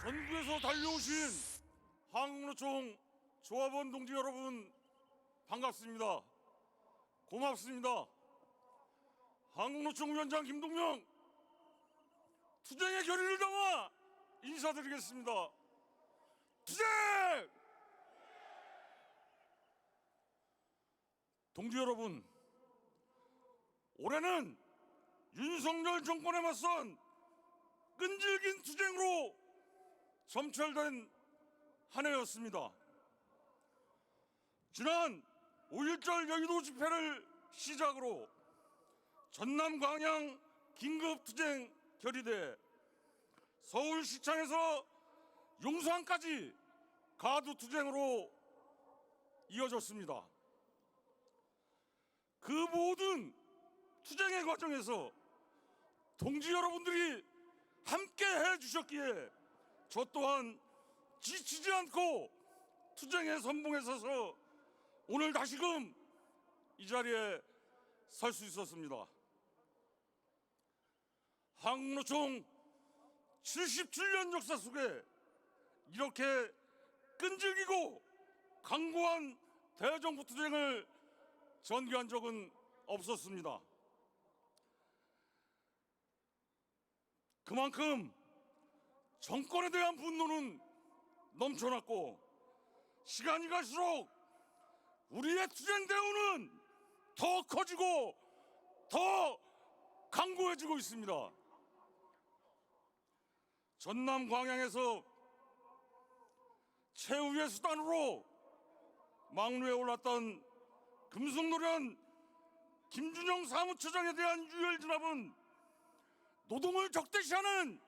전국에서 달려오신 한국노총 조합원 동지 여러분 반갑습니다. 고맙습니다. 한국노총 위원장 김동명 투쟁의 결의를 담아 인사드리겠습니다. 투쟁! 동지 여러분, 올해는 윤석열 정권에 맞선 끈질긴 투쟁으로 점철된 한 해였습니다. 지난 5.1절 여의도 집회를 시작으로 전남 광양 긴급투쟁 결의대, 서울시청에서 용산까지 가두투쟁으로 이어졌습니다. 그 모든 투쟁의 과정에서 동지 여러분들이 함께 해주셨기에 저 또한 지치지 않고 투쟁의 선봉에 서서 오늘 다시금 이 자리에 설 수 있었습니다. 한국노총 77년 역사 속에 이렇게 끈질기고 강고한 대정부 투쟁을 전개한 적은 없었습니다. 그만큼 정권에 대한 분노는 넘쳐났고 시간이 갈수록 우리의 투쟁 대우는 더 커지고 더 강고해지고 있습니다. 전남 광양에서 최후의 수단으로 막루에 올랐던 금속노련 김준영 사무처장에 대한 유혈 진압은 노동을 적대시하는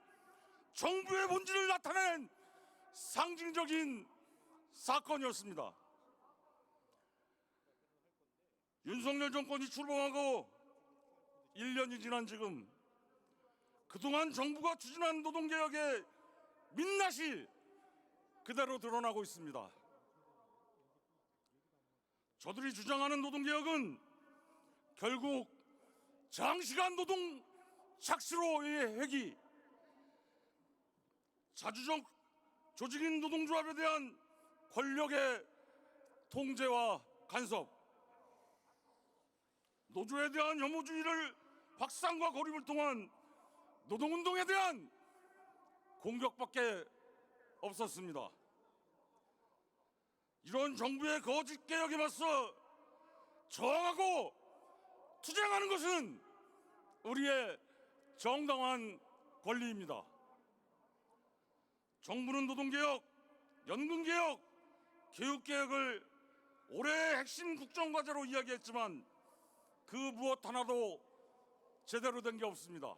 정부의 본질을 나타낸 상징적인 사건이었습니다. 윤석열 정권이 출범하고 1년이 지난 지금 그동안 정부가 추진한 노동개혁의 민낯이 그대로 드러나고 있습니다. 저들이 주장하는 노동개혁은 결국 장시간 노동 착시로의 회귀, 자주적 조직인 노동조합에 대한 권력의 통제와 간섭, 노조에 대한 혐오주의를 확산과 고립을 통한 노동운동에 대한 공격밖에 없었습니다. 이런 정부의 거짓 개혁에 맞서 저항하고 투쟁하는 것은 우리의 정당한 권리입니다. 정부는 노동개혁, 연금개혁, 교육개혁을 올해의 핵심 국정과제로 이야기했지만 그 무엇 하나도 제대로 된 게 없습니다.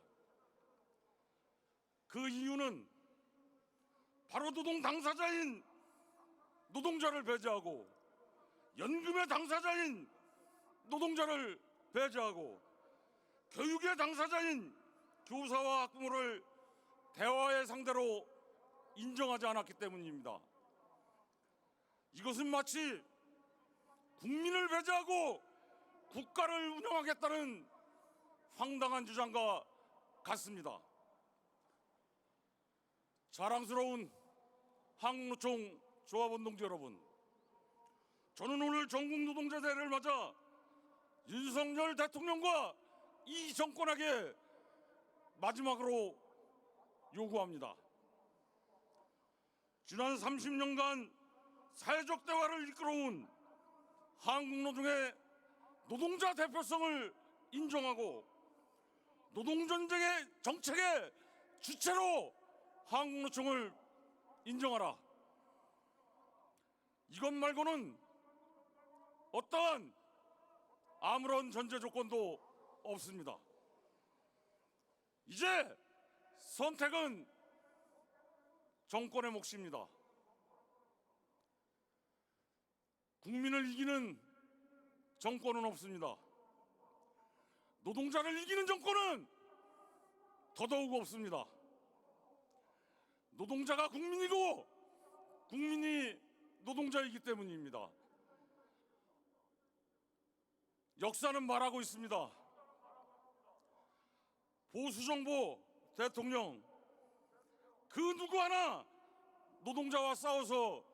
그 이유는 바로 노동 당사자인 노동자를 배제하고 연금의 당사자인 노동자를 배제하고 교육의 당사자인 교사와 학부모를 대화의 상대로 인정하지 않았기 때문입니다. 이것은 마치 국민을 배제하고 국가를 운영하겠다는 황당한 주장과 같습니다. 자랑스러운 한국노총 조합원 동지 여러분, 저는 오늘 전국 노동자 대회를 맞아 윤석열 대통령과 이 정권에게 마지막으로 요구합니다. 지난 30년간 사회적 대화를 이끌어온 한국노동의 노동자 대표성을 인정하고 노동전쟁의 정책의 주체로 한국노총을 인정하라. 이것 말고는 어떠한 아무런 전제 조건도 없습니다. 이제 선택은 정권의 몫입니다. 국민을 이기는 정권은 없습니다. 노동자를 이기는 정권은 더더욱 없습니다. 노동자가 국민이고 국민이 노동자이기 때문입니다. 역사는 말하고 있습니다. 보수정부 대통령 그 누구 하나 노동자와 싸워서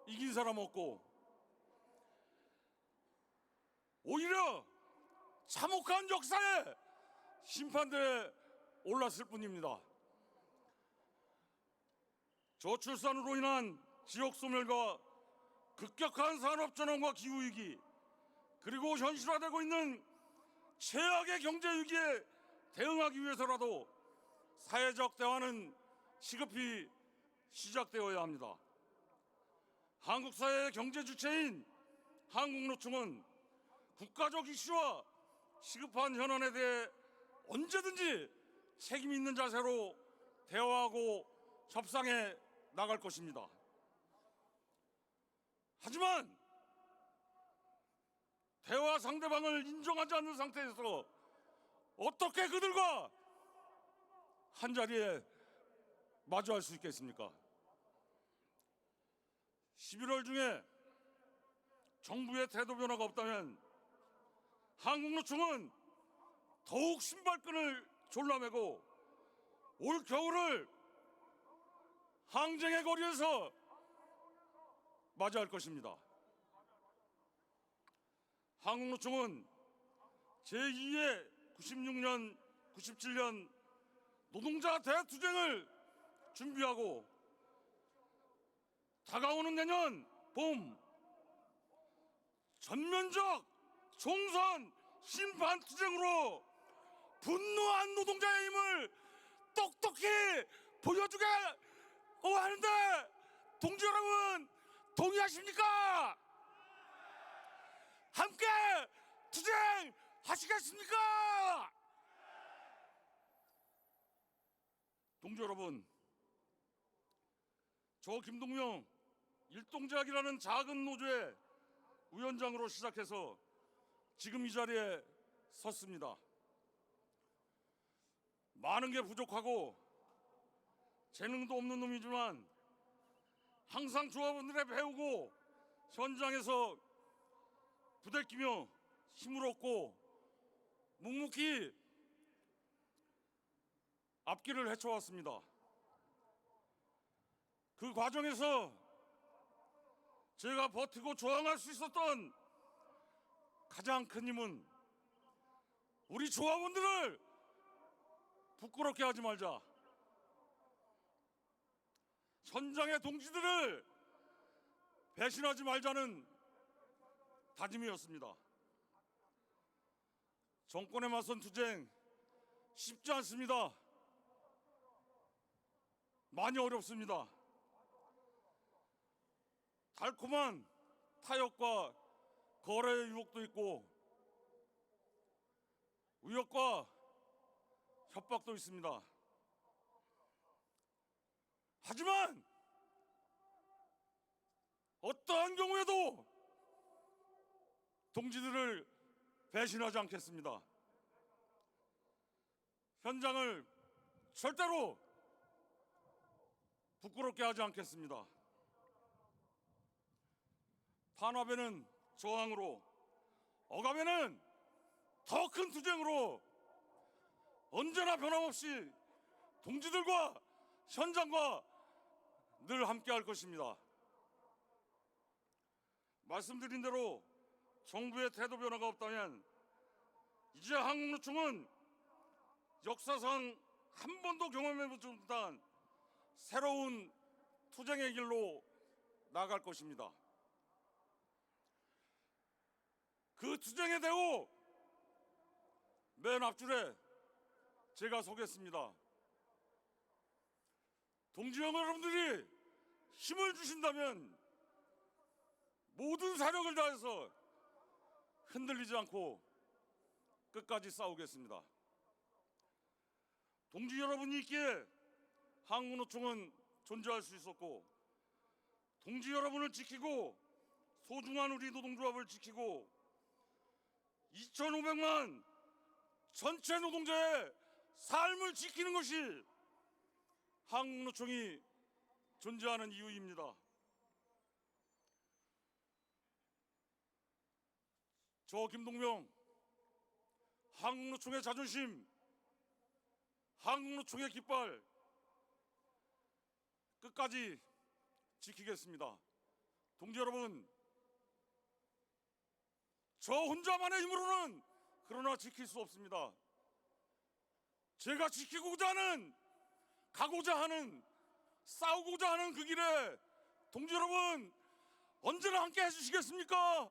이긴 사람 없고 오히려 참혹한 역사에 심판대에 올랐을 뿐입니다. 저출산으로 인한 지역 소멸과 급격한 산업전환과 기후위기, 그리고 현실화되고 있는 최악의 경제위기에 대응하기 위해서라도 사회적 대화는 시급히 시작되어야 합니다. 한국 사회의 경제 주체인 한국노총은 국가적 이슈와 시급한 현안에 대해 언제든지 책임 있는 자세로 대화하고 협상해 나갈 것입니다. 하지만 대화 상대방을 인정하지 않는 상태에서 어떻게 그들과 한자리에 마주할 수 있겠습니까? 11월 중에 정부의 태도 변화가 없다면 한국노총은 더욱 신발끈을 졸라매고 올 겨울을 항쟁의 거리에서 맞이할 것입니다. 한국노총은 제2의 96년, 97년 노동자 대투쟁을 준비하고 다가오는 내년 봄 전면적 총선 심판 투쟁으로 분노한 노동자의 힘을 똑똑히 보여주게 하는데 동지 여러분 동의하십니까? 함께 투쟁하시겠습니까? 동지 여러분, 저 김동명 일동제약이라는 작은 노조의 위원장으로 시작해서 지금 이 자리에 섰습니다. 많은 게 부족하고 재능도 없는 놈이지만 항상 조합원들의 배우고 현장에서 부대끼며 힘을 얻고 묵묵히 앞길을 헤쳐왔습니다. 그 과정에서 제가 버티고 저항할 수 있었던 가장 큰 힘은 우리 조합원들을 부끄럽게 하지 말자, 현장의 동지들을 배신하지 말자는 다짐이었습니다. 정권에 맞선 투쟁 쉽지 않습니다. 많이 어렵습니다. 달콤한 타협과 거래의 유혹도 있고 위협과 협박도 있습니다. 하지만 어떠한 경우에도 동지들을 배신하지 않겠습니다. 현장을 절대로 부끄럽게 하지 않겠습니다. 탄압에는 저항으로, 억압에는 더 큰 투쟁으로 언제나 변함없이 동지들과 현장과 늘 함께할 것입니다. 말씀드린 대로 정부의 태도 변화가 없다면 이제 한국노총은 역사상 한 번도 경험해보지 못한 새로운 투쟁의 길로 나아갈 것입니다. 그 투쟁의 대우 맨 앞줄에 제가 서겠습니다. 동지형 여러분들이 힘을 주신다면 모든 사력을 다해서 흔들리지 않고 끝까지 싸우겠습니다. 동지 여러분이 있기에 한국노총은 존재할 수 있었고, 동지 여러분을 지키고 소중한 우리 노동조합을 지키고 2,500만 전체 노동자의 삶을 지키는 것이 한국노총이 존재하는 이유입니다. 저 김동명, 한국노총의 자존심, 한국노총의 깃발 끝까지 지키겠습니다. 동지 여러분, 저 혼자만의 힘으로는 그러나 지킬 수 없습니다. 제가 지키고자 하는, 가고자 하는, 싸우고자 하는 그 길에 동지 여러분 언제나 함께 해주시겠습니까?